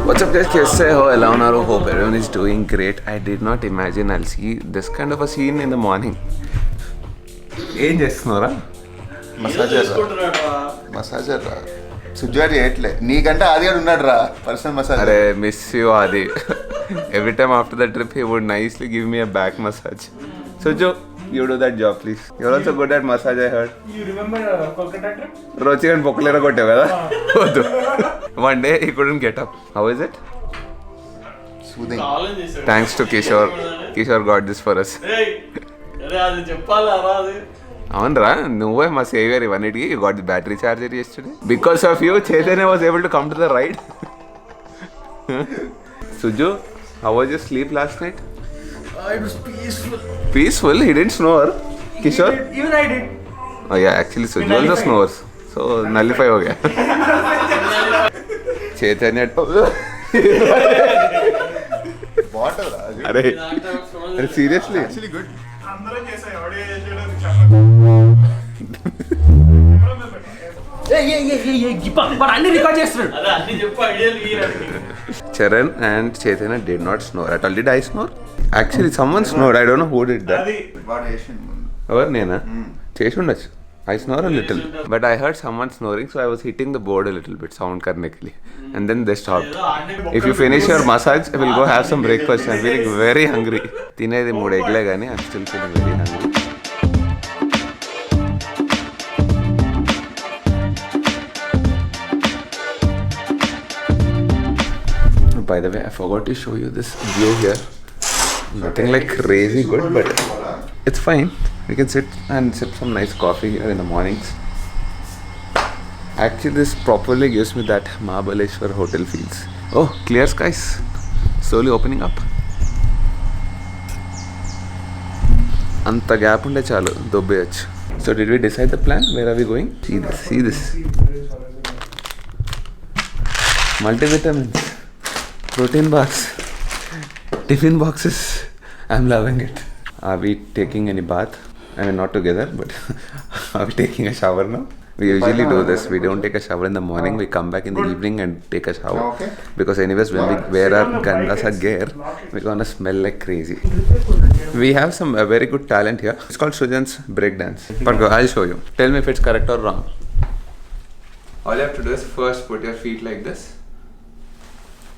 What's up guys, कैसे हो? ఎలా ఉన్నారు? Hope everyone is doing great. I did not imagine I'll see this kind of a scene in the morning. ఏం చేస్తున్నారా? Massager రా సుజారి చేయట్లే నీకంటే ఆది గారు ఉన్నాడు రా పర్సనల్ మసాజ్. అరే మిస్ యూ ఆది. Every time after the trip he would nicely give me a back massage. Sujo, you do that job please. You're also good at massage, I heard. You remember Kolkata trip? రోచిగన్ పొక్కలేర కొట్టావు కదా. వద్దు. One day he couldn't get up. How is it? Soothing. Thanks to Kishore. Kishore got this for us. అది చెప్పాలా అది అవునరా, నువ్వే మా saviour ఇవన్నిటికి. You got the battery charger yesterday. Because of you, Chaitanya was able to come to the ride. Suju, how was your sleep last night? It was peaceful. Peaceful? He didn't snore. Kishore? Even I did. Oh yeah, actually Suju also snores. So nullify ho gaya. Chaitanya. Water రా అరే seriously actually good. అందరం చేసాం ఎవడే అన్ని record చేస్తున్నాడు. అదే అన్ని చెప్పు ideal. Charan and Chaitanya did not snore at all. Did I snore? Actually someone snored. I don't know who did that. వాడు వేసిండు ముందు. ఎవరు నేనా? చేసి ఉండొచ్చు. I snore a little, but I heard someone snoring, so I was hitting the board a little bit, sound karne ke liye, and then they stopped. If you finish your massage, I will go have some breakfast. I'm feeling very hungry. Tinedi 3 eggle gaani, I'm still feeling very hungry. By the way, I forgot to show you this view here. Nothing like crazy good, but it's fine. We can sit and sip some nice coffee here in the mornings. Actually, this properly gives me that Mahabaleshwar hotel feels. Oh, clear skies. Slowly opening up. Anta gap unde chalu dobbeyochu. So did we decide the plan? Where are we going? See this. Multivitamins, protein bars, tiffin boxes. I'm loving it. Are we taking any bath? I mean, not together, but are we taking a shower now? We usually do this. We don't take a shower in the morning. We come back in the evening and take a shower. Okay. Because anyways, when we wear our Gandasa gear, we're gonna smell like crazy. We have some very good talent here. It's called Sujan's breakdance. But I'll show you. Tell me if it's correct or wrong. All you have to do is first put your feet like this.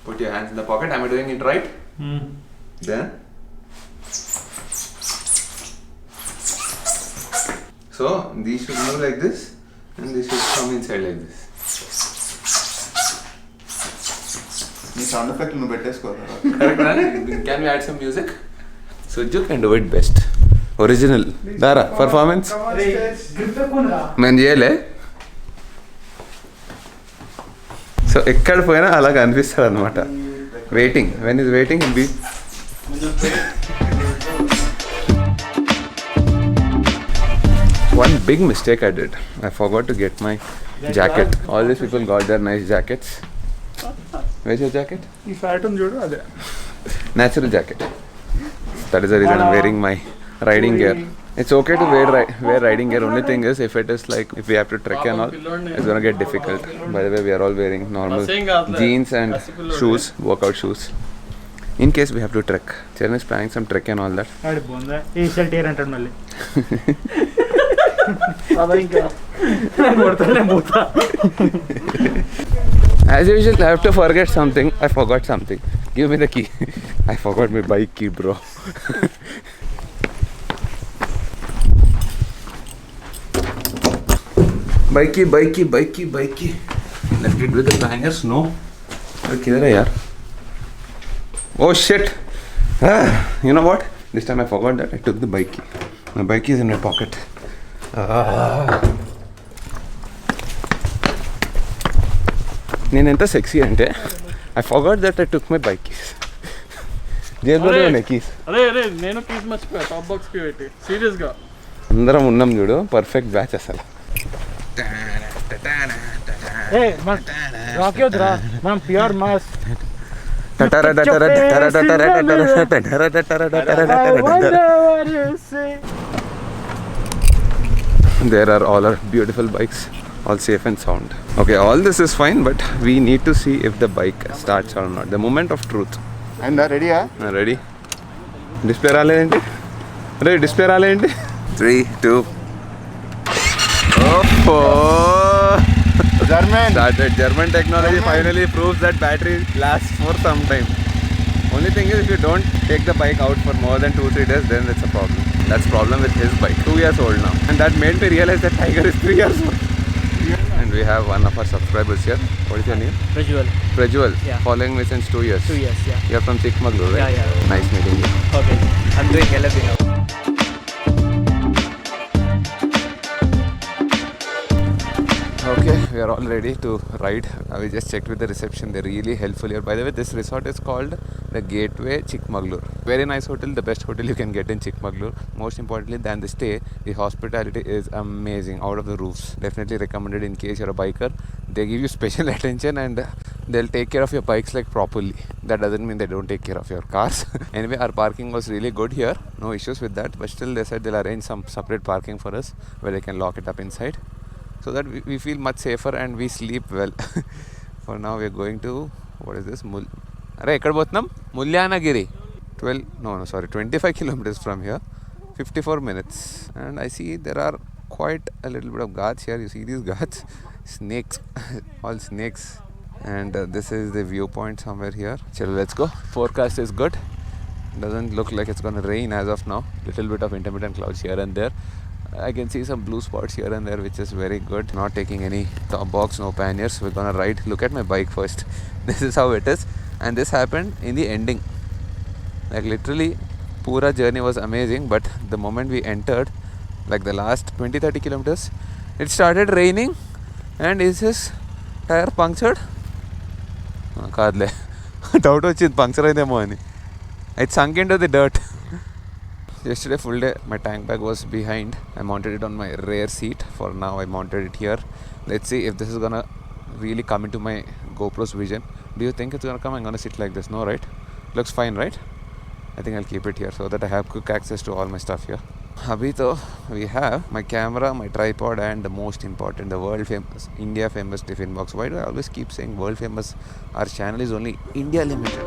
Put your hands in the pocket. Am I doing it right? Then. So these should move like this, and these should come inside like this. నీ sound effect నువ్వు పెట్టేసుకోరా. Correct, right? Can we add some music? Suju can do it best. Original. Dara, performance. నేను చేయలే. So ఎక్కడ పోయినా అలాగ అనిపిస్తుంది అనమాట. Waiting. When is waiting, he'll be. One big mistake I did. I forgot to get my jacket. All these people got their nice jackets. Where's your jacket? ఈ ఫ్యాటన్ చూడు అదే. Natural jacket. That is the reason I'm wearing my riding gear. It's okay to wear riding gear. Only thing is, if it is like, if we have to trek and all, it's gonna get difficult. By the way, we are all wearing normal jeans and shoes, workout shoes. In case we have to trek. Charan is planning some trek and all that. ఆడి బొందా ఈ shirt ఏర్ అంటాడు మళ్ళీ. అదే ఇంకా కొడతానే పోతా. As usual, I have to forget something. I forgot something. Give me the key. I forgot my bike key, bro. Bike key. Left it with the bangers. No. किधर है यार? Oh shit. You know what? This time I forgot that I took the bike key. My bike key is in my pocket. నేను ఎంత sexy అంటే I forgot that I took my bike keys. జేబులో ఉన్నాయి keys. అరే నేను keys మర్చిపోయా top box కి పెట్టి. సీరియస్ గా అందరం ఉన్నాం చూడు, పర్ఫెక్ట్ బ్యాచ్ అసలు. రాకీ వద్దురా, మనం pure mass. There are all our beautiful bikes. all safe and sound. Okay, all this is fine, but we need to see if the bike starts or not. The moment of truth. And రెడీయా? Ready? Display రాలేంటి? Ready? Display రాలేంటి? 3, 2. Oh! Started. German technology finally proves that battery lasts for some time. Only thing is, if you don't take the bike out for more than 2-3 days, then it's a problem. That's problem with his bike. 2 years old now, and that made me realize that Tiger is 3 years old. And we have one of our subscribers here. What is your name? Prajwal. Prajwal. Yeah. Following me since 2 years. 2 years, yeah. You're from Chikmagalur, right? Yeah. Nice meeting you. Okay. I'm doing LLB now. Okay, we are all ready to ride. We just checked with the reception. They're really helpful here. By the way, this resort is called the Gateway Chikmagalur. Very nice hotel, the best hotel you can get in Chikmagalur. Most importantly than the stay, the hospitality is amazing, out of the roofs. Definitely recommended in case you're a biker. They give you special attention and they'll take care of your bikes like properly. That doesn't mean they don't take care of your cars. Anyway, our parking was really good here. No issues with that. But still, they said they'll arrange some separate parking for us where they can lock it up inside, so that we feel much safer and we sleep well. For now, we are going to, what is this? Ekkada pothunam? Mulyanagiri. 25 kilometers from here. 54 minutes. And I see there are quite a little bit of ghats here. You see these ghats? Snakes. All snakes. And this is the viewpoint somewhere here. Chalo, let's go. Forecast is good. Doesn't look like it's going to rain as of now. Little bit of intermittent clouds here and there. I can see some blue spots here and there, which is very good. Not taking any top box, no panniers. We're gonna ride. Look at my bike first. This is how it is. And this happened in the ending. Like literally, pura journey was amazing. But the moment we entered, like the last 20-30 kilometers, it started raining. And is his tire punctured? Kadle. Doubt వచ్చింది puncture అయిందేమో అని. It sunk into the dirt. Yesterday full day my tank bag was behind. I mounted it on my rear seat. For now I mounted it here. Let's see if this is gonna really come into my GoPro's vision. Do you think it's gonna come? I'm gonna sit like this. No, right? Looks fine, right? I think I'll keep it here so that I have quick access to all my stuff here. Abhi to we have my camera, my tripod, and the most important, the world famous, India famous tiffin box. Why do I always keep saying world famous? Our channel is only India limited.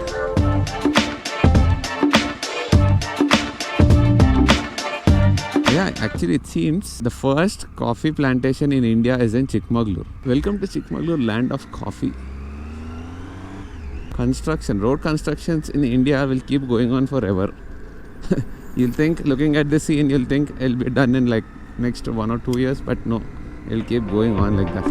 Yeah, actually it seems the first coffee plantation in India is in Chikmagalur. Welcome to Chikmagalur, land of coffee. Road constructions in India will keep going on forever. You'll think, looking at this scene, you'll think it'll be done in like next 1 or 2 years, but no, it'll keep going on like that.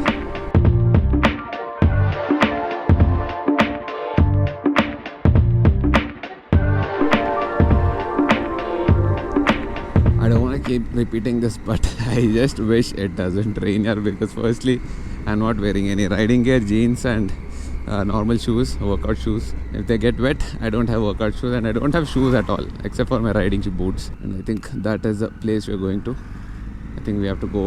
I don't want to keep repeating this, but I just wish it doesn't rain here, because firstly I'm not wearing any riding gear, jeans and normal shoes, workout shoes. If they get wet, I don't have workout shoes, and I don't have shoes at all except for my riding boots. And I think that is the place we're going to. I think we have to go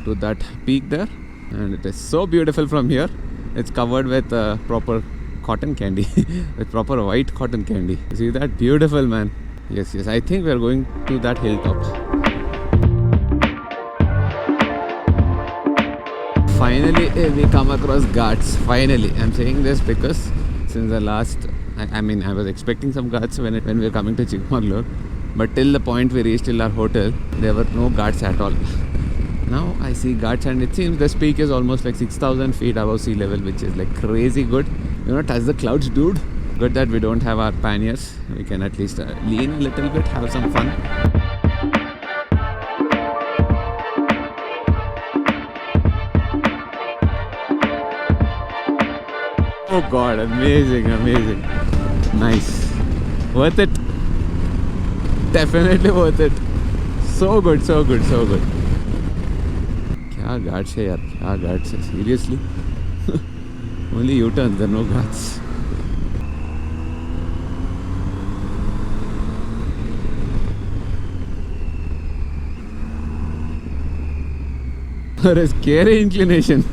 to that peak there, and it is so beautiful from here. It's covered with proper cotton candy with proper white cotton candy. See that? Beautiful, man. Yes, I think we are going to that hilltop. Finally we come across ghats. Finally, I'm saying this because since the last, I was expecting some ghats when we were coming to Chikmagalur, but till the point we reached till our hotel, there were no ghats at all. Now I see ghats, and it seems this peak is almost like 6,000 feet above sea level, which is like crazy good. You know, touch the clouds, dude. Good that we don't have our panniers. We can at least lean a little bit, have some fun. Oh god, amazing. Nice. Worth it. Definitely worth it. So good. Kya ghats hai yaar, kya ghats hai, seriously. Only U-turns, there are no ghats. Or a scary inclination.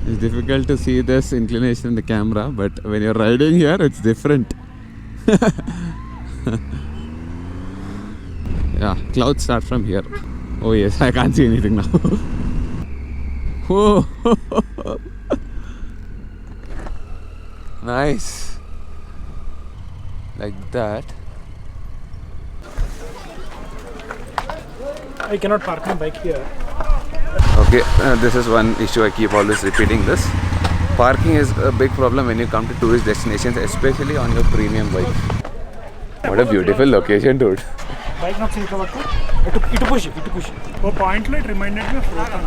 It's difficult to see this inclination in the camera, but when you're riding here, it's different. Yeah, clouds start from here. Oh yes, I can't see anything now. Oh, nice. Like that. I cannot park my bike here. Okay, this is one issue I keep always repeating this. Parking is a big problem when you come to tourist destinations, especially on your premium bike. What a beautiful location, dude. Bike not seen cover. It push. For point light reminded me of Rohtang.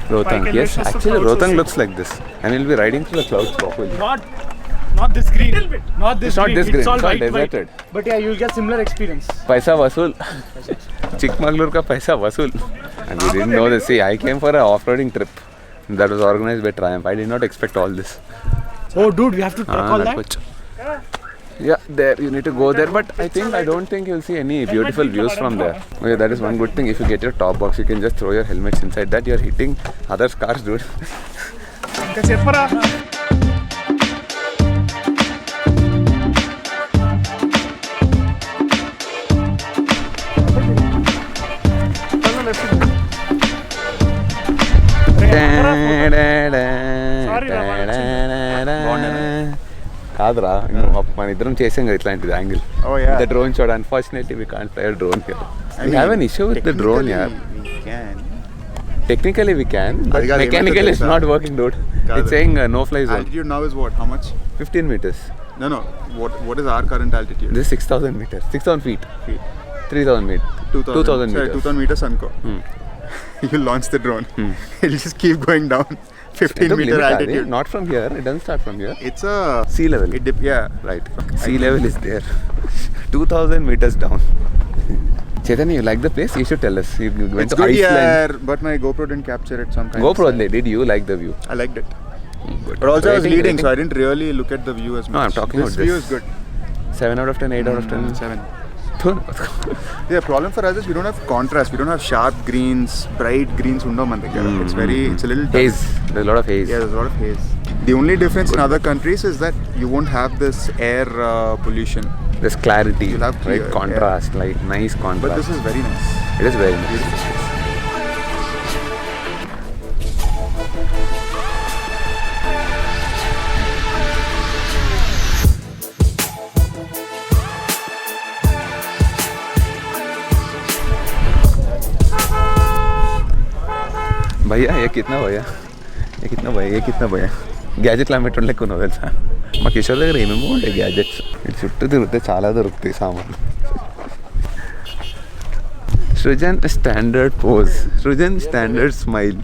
Rohtang, yes, actually Rohtang looks like this. And you'll be riding through the clouds properly. Not this green. Not this It's not green. this green, It's all it's all white, deserted. But yeah, you'll get similar experience. Paisa vasool. Chikmagalur ka paisa vasool. And we didn't know this. See, I came for an off-roading trip that was organized by Triumph. I did not expect all this. Oh, dude, we have to truck all that. Yeah, there you need to go there, but I don't think you'll see any beautiful views from there. Okay, that is one good thing. If you get your top box, you can just throw your helmets inside that. You're hitting other cars, dude. ఇంకా చెప్పరా కాదురా మన ఇద్దరం చేసాం కదా ఇట్లాంటిది angle the drone shot unfortunately we can't fly drone here we have an issue with the drone here. Technically we can, but mechanically it's not working, dude. It's saying no fly zone. Altitude now is what? How much? 15 meters. No. What is our current altitude? This is 6,000 meters. 6,000 feet. 3,000 meters. 2,000 meters. 2,000 meters anko. You launch the drone. It'll just keep going down. 15-meter altitude. Not from here. It doesn't start from here. It's a Sea level. Yeah. Right. Sea level is there. 2,000 meters down. Chaitanya, you like the place? You should tell us. You went It's to good Iceland. here, but my GoPro didn't capture it sometimes. GoPro only. Did you like the view? I liked it. But also I was leading, so I didn't really look at the view as much. No, I'm talking this about view this. is good. 7 out of 10, 8 out of 10. 7. The problem for us is we don't have contrast. We don't have sharp greens, bright greens. It's a little dull. Haze. There's a lot of haze. Yeah, there's a lot of haze. The only difference in other countries is that you won't have this air pollution. There's clarity, You'll have right? clear, Contrast, like nice contrast. But this is very nice. It is very nice. భయ్యా ఏ కిतना భయ్యా ఏ కిतना భయ్యా గ్యాజెట్లు అమ్మేటోళ్ళు లెక్క ఉన్నావు తెలుసా మా కిషోర్ దగ్గర ఏమేమో ఉంటాయి గ్యాజెట్స్ ఇటు చుట్టూ తిరిగితే చాలా దొరుకుతాయి సామాన్లు Srujan standard pose Srujan standard smile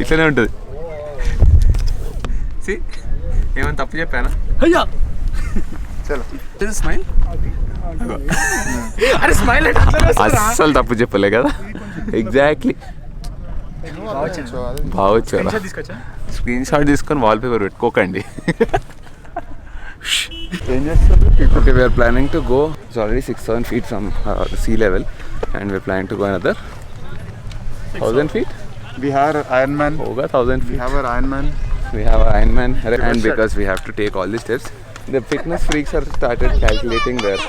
ఇట్లనే ఉంటుంది ఏమైనా తప్పు చెప్పానా అయ్యా Chalo. స్మైల్ అరే స్మైల్ అస్సలు తప్పు చెప్పలే కదా ఎగ్జాక్ట్లీ బాగొచ్చారా తీసుకొచ్చా స్క్రీన్ షాట్ తీసుకొని వాల్ పేపర్ పెట్టుకోకండి ఏం చేస్తారు? Okay, we are planning to go. It's already 6,000 feet from sea level, and we're planning to go another 1,000 feet. We have Ironman. Hoga 1,000 We feet. have our Ironman. We have our Ironman, and shot. because we have to take all these steps, the fitness freaks are started calculating their.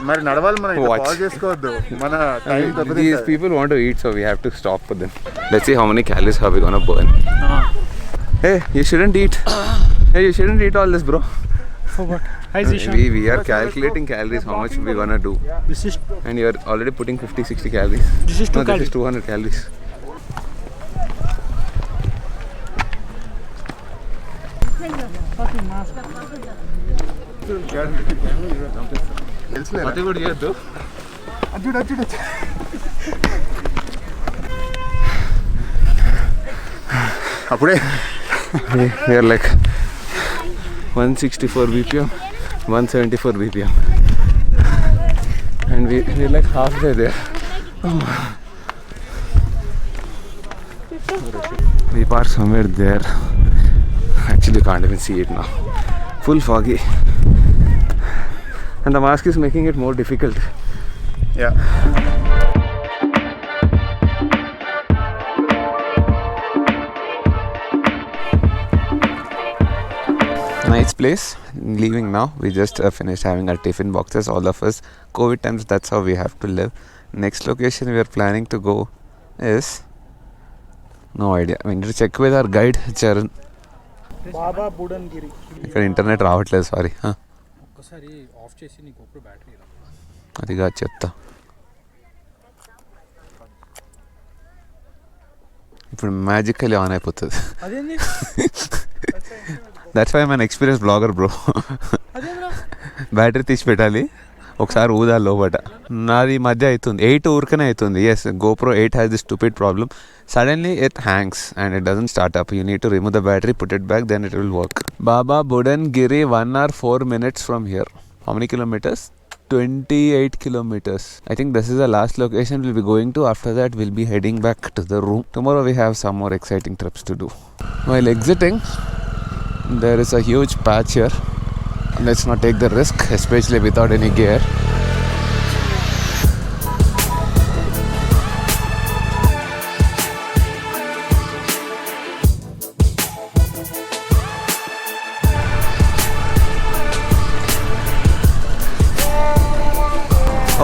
మరి నడవాలి మనం Watch. Pause చేసుకోవద్దు మన time These people want to eat, so we have to stop for them. Let's see how many calories are we gonna burn. Hey, you shouldn't eat. Hey, you shouldn't eat all this, bro. For what? Hi Zishan. We are calculating calories, how much we're gonna do. This is And you're already putting 50-60 calories. This is 2 No, this is 200 calories. తెలుసులేరా? కూడా చేయొద్దు అడ్డు అప్పుడే we are like 164 bpm 174 bpm and we're like halfway there. We are somewhere there. Actually can't even see it now. Full foggy and the mask is making it more difficult. Yeah Nice Nice place. Leaving now. We just finished having our tiffin boxes, all of us. COVID times, that's how we have to live. Next location we are planning to go is no idea. We need to check with our guide Charan. బాబా బుడన్ గిరి. ఇక్కడ internet రావట్లేదు, sorry. ఒక్కసారి of చేసి నీ GoPro battery అదిగా చెప్తా. ఇప్పుడు magically on అయిపోతుంది. అదేంది? That's why I'm an experience blogger bro. Battery తీసి పెట్టాలి, ఒకసారి ఊదాలి లోపట. నాది ఈ మధ్య అవుతుంది 8 ఊరికనే అవుతుంది. Yes, GoPro 8 has this stupid problem. Suddenly it hangs and it doesn't start up. You need to remove the battery, put it back, then it will work. Baba Budan Giri, 1 hour 4 minutes from here. How many kilometers? 28 kilometers. I think this is the last location we'll be going to. After that we'll be heading back to the room. Tomorrow we have some more exciting trips to do. While exiting, there is a huge patch here. Let's not take the risk, especially without any gear.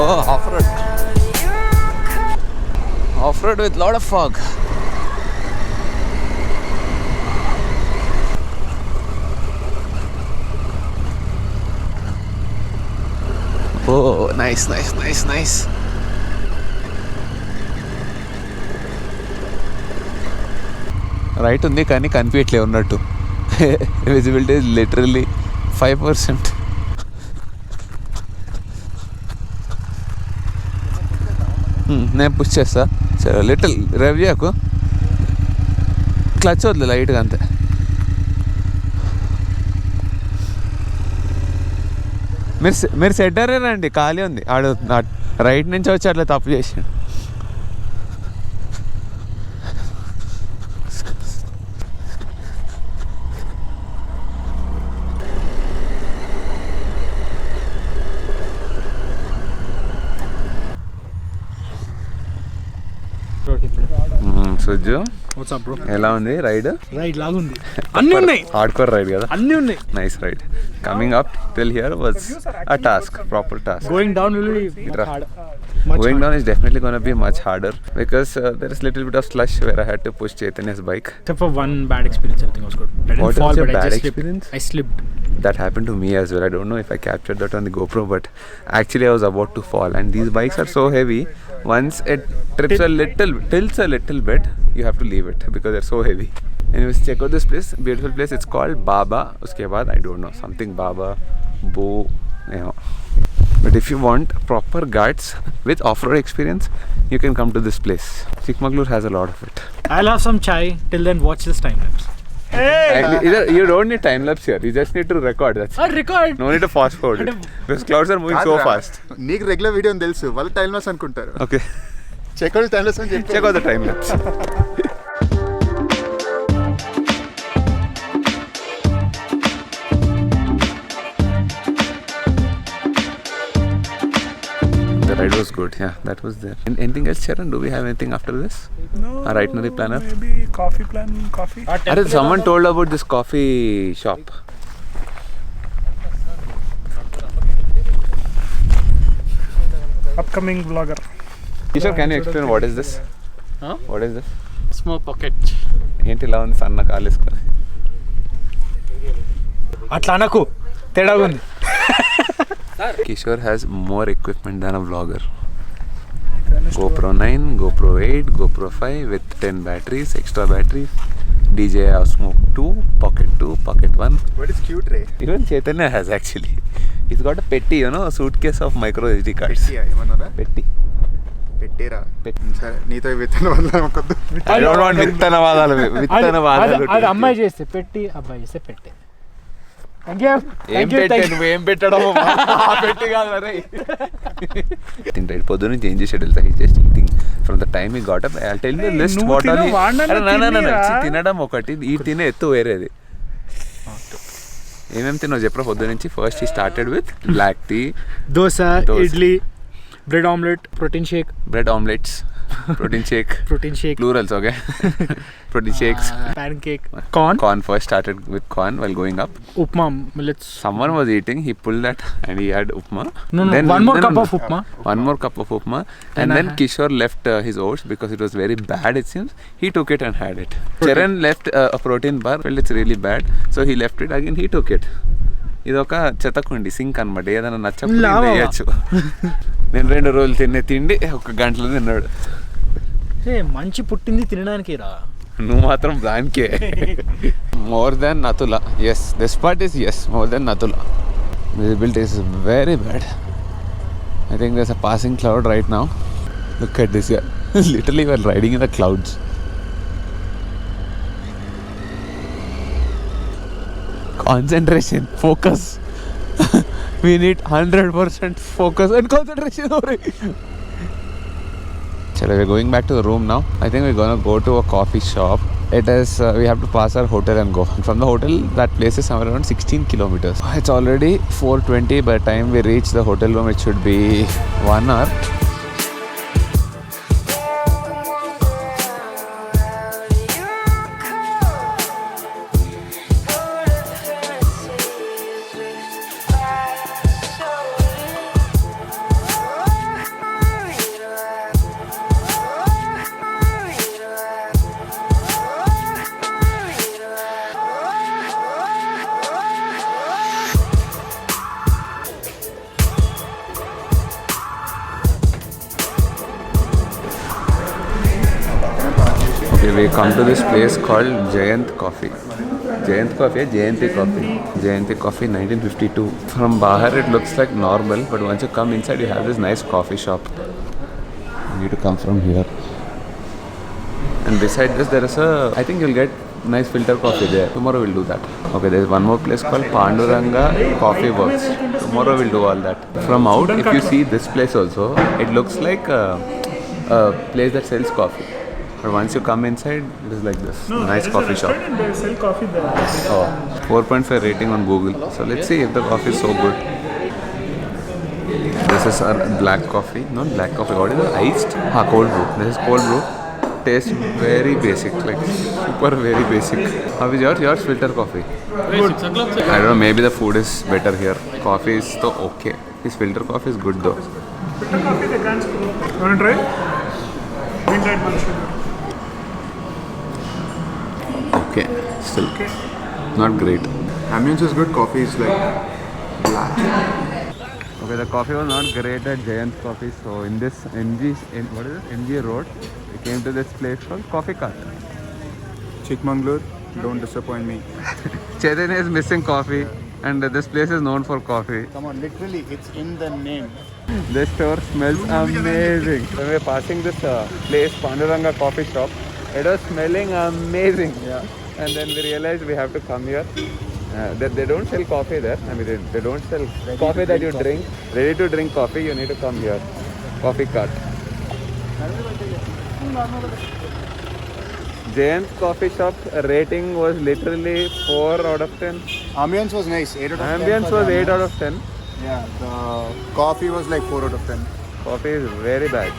Oh, off-road. Off-road with lot of fog. Oh, nice. Right ఉంది కానీ కనిపించట్లే ఉన్నట్టు. Visibility is literally 5%. నేను push చేస్తా. సరే, little rave చేయకు, clutch వద్దు లైట్గా అంతే. మీరు సెట్టరే రండి, ఖాళీ ఉంది. ఆడు రైట్ నుంచి వచ్చి అట్లా తప్పు చేసాడు. సుజ్జు, ఎలా ఉంది రైడ్? రైడ్ లాగుంది, అన్ని ఉన్నాయి. హార్డ్కోర్ రైడ్ కదా, అన్ని ఉన్నాయి. Nice ride. Coming up till here was a task, proper task. Going down will be much hard. Going down is definitely going to be much harder because there is little bit of slush where I had to push Chaitanya's bike. Except for one bad experience, everything was good. I didn't What fall, was your but bad I just experience? slipped. I slipped. That happened to me as well. I don't know if I captured that on the GoPro, but actually I was about to fall. And these bikes are so heavy. Once it tilts a little bit, you have to leave it because they're so heavy. Anyways, check out this place, beautiful place. It's called Baba. Uske baad I don't know, something Baba, Bo, you know. But if you want proper guides with off-road experience, you can come to this place. Chikmagalur has a lot of it. I'll have some chai. Till then, watch this time lapse. Either you don't need time lapse here. You just need to record. That's it. Record. No need to fast forward it. Because clouds are moving so fast. నీకు regular video అని తెలుసు, వాళ్ళు time loss అనుకుంటారు. Okay. Check out time loss అని చెప్పి Check out the time lapse. The ride was good, yeah, that was there. Anything else, Charan? Do we have anything after this? No. Our itinerary planner? Maybe coffee. Someone told about this coffee shop. Upcoming vlogger. Kishore, can you explain what is this? Huh? What is this? Small pocket. ఏంటి ఇలా ఉంది సన్న కాలేసుకొని? అట్లా అనకు, తేడాగా ఉంది. Kishore has more equipment than a vlogger. GoPro 9, GoPro 8, GoPro 5 with 10 batteries, extra batteries, DJI Osmo 2, Pocket 2, Pocket 1. What is cute, Ray? Even Chaitanya has actually. He's got a petty, a suitcase of micro SD cards. ఏమన్నారా? Petty. పెట్టేరా. సరే, నీతో విత్తనవాదాలు కొద్దు. I don't want విత్తనవాదాలు. అది అమ్మాయి చేస్తే పెట్టి, అబ్బాయి చేస్తే పెట్టే. ఏం పెట్టడం పెట్టి కాదు రే. తింటాడు పొద్దున్న చేంజ్ చేసాడు వెళ్తా. He just eating from the time he got up. I tell you list what are తినడం ఒకటి, ఈ తినే ఎత్తు వేరేది. ఏమేమి తిన్నావు చెప్పరా పొద్దున్న నుంచి? First he started with black tea, dosa, idli, bread omelette, protein shake, bread omelettes, Protein shake. Protein shake. Plurals, okay? Protein shakes. Pancake. Corn. Corn first, started with corn while going up. Upma. Millets. Someone was eating, he pulled that and he had upma. No, one more cup of upma. One more cup of upma. And then Kishore left his oats because it was very bad, it seems. He took it and had it. Charan left a protein bar, well, it's really bad. So he left it again, he took it. ఇదొక చెత్తకుండి sync అనమాట, ఏదైనా నచ్చకుండా వేయచ్చు. నేను 2 రోజులు తిండి 1 గంటలో తిన్నాడు. మంచి పుట్టింది తినడానికి రా, నువ్వు మాత్రం దానికే. మోర్ దెన్ నతుల. Yes, this part is as more than నతుల. Visibility is very bad. I think there's a passing cloud right now. Look at this. Literally we are riding in the clouds. Concentration, focus. We need 100% focus and concentration. Chalo, we're going back to the room now. I think we're gonna go to a coffee shop. It is, we have to pass our hotel and go. From the hotel, that place is somewhere around 16 kilometers. It's already 4:20. By the time we reach the hotel room, it should be 1 hour. Okay, we come to this place called Jayant Coffee. Jayant Coffee, Jayanti Coffee. Jayanti Coffee 1952. From Bahar it looks like normal, but once you come inside you have this nice coffee shop. You need to come from here. And beside this there is I think you'll get nice filter coffee there. Tomorrow we'll do that. Okay, there is one more place called Panduranga Coffee Works. Tomorrow we'll do all that. From out, if you see this place also, it looks like a place that sells coffee. But once you come inside, it is like this. Nice coffee shop. They sell coffee there. Oh, 4.5 rating on Google. So let's see if the coffee is so good. This is our black coffee. Not black coffee. What is it? Iced? Cold brew. This is cold brew. Tastes very basic. Like super very basic. How is yours? Yours filter coffee. Good. I don't know. Maybe the food is better here. Coffee is so okay. This filter coffee is good though. Filter coffee they can't screw. Want to try? Midnight one sugar. Okay. Still not great. Ambience is good, coffee is like black. Okay, the coffee was not great at Jayant Coffee. So in this what is it? MG Road, we came to this place called Coffee Cart. Chikmagalur, don't disappoint me. Chaitanya is missing coffee, and this place is known for coffee. Come on, literally, it's in the name. This store smells amazing. When we were passing this place, Panduranga Coffee Shop, it was smelling amazing. Yeah. And then we realized we have to come here. They don't sell coffee there. I mean, they don't sell coffee that you drink. Ready to drink coffee, you need to come here. Coffee Cart. Jayant Coffee Shop rating was literally 4 out of 10. Ambience was nice, 8 out of 10. Ambience was 8 out of 10. Yeah, the coffee was like 4 out of 10. Coffee is very bad.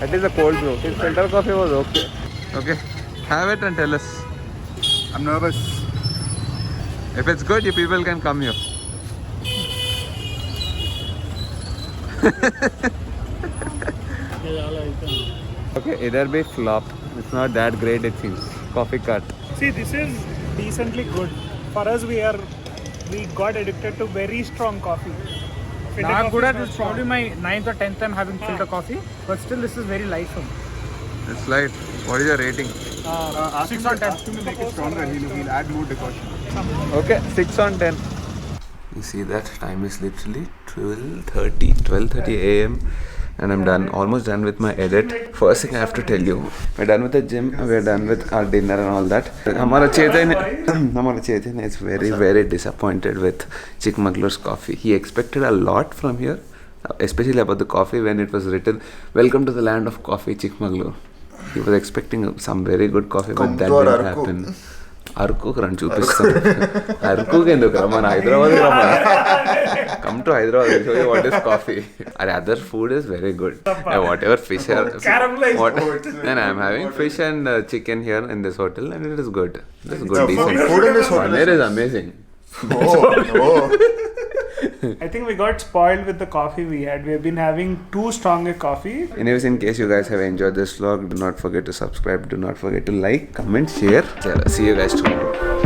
At least the cold brew. His filter coffee was okay. Okay, have it and tell us. I'm nervous. If it's good, you people can come here. Okay, either be flop. It's not that great, it seems. Coffee Cart. See, this is decently good. For us, we got addicted to very strong coffee. Not good at this. Probably my 9th or 10th time having filter coffee, but still this is very light for me. It's light. What is your rating? 6 on 10. Ask him to make it stronger, he'll add more decoction. Okay, 6 on 10. You see that time is literally 12:30 a.m. and I'm done, almost done with my edit. First thing I have to tell you, we're done with the gym, we're done with our dinner and all that. Hamara Chaitanya is very, very disappointed with Chikmagalur's coffee. He expected a lot from here, especially about the coffee when it was written, "Welcome to the land of coffee, Chikmagalur." He was expecting some very good coffee, but that didn't happen. అరకుకు రండి చూపిస్తాం. అరకుకి ఎందుకు రమ్మని హైదరాబాద్ రమ్మని Come to Hyderabad, I'll show you what is coffee. Our other food is very good. Whatever fish are. Caramelized. Then I'm having fish and chicken here in this hotel, and it is good. It is good, decent. Food in this hotel Paneer is amazing. Oh. I think we got spoiled with the coffee we had. We have been having too strong a coffee. Anyways, in case you guys have enjoyed this vlog, do not forget to subscribe. Do not forget to like, comment, share. See you guys tomorrow.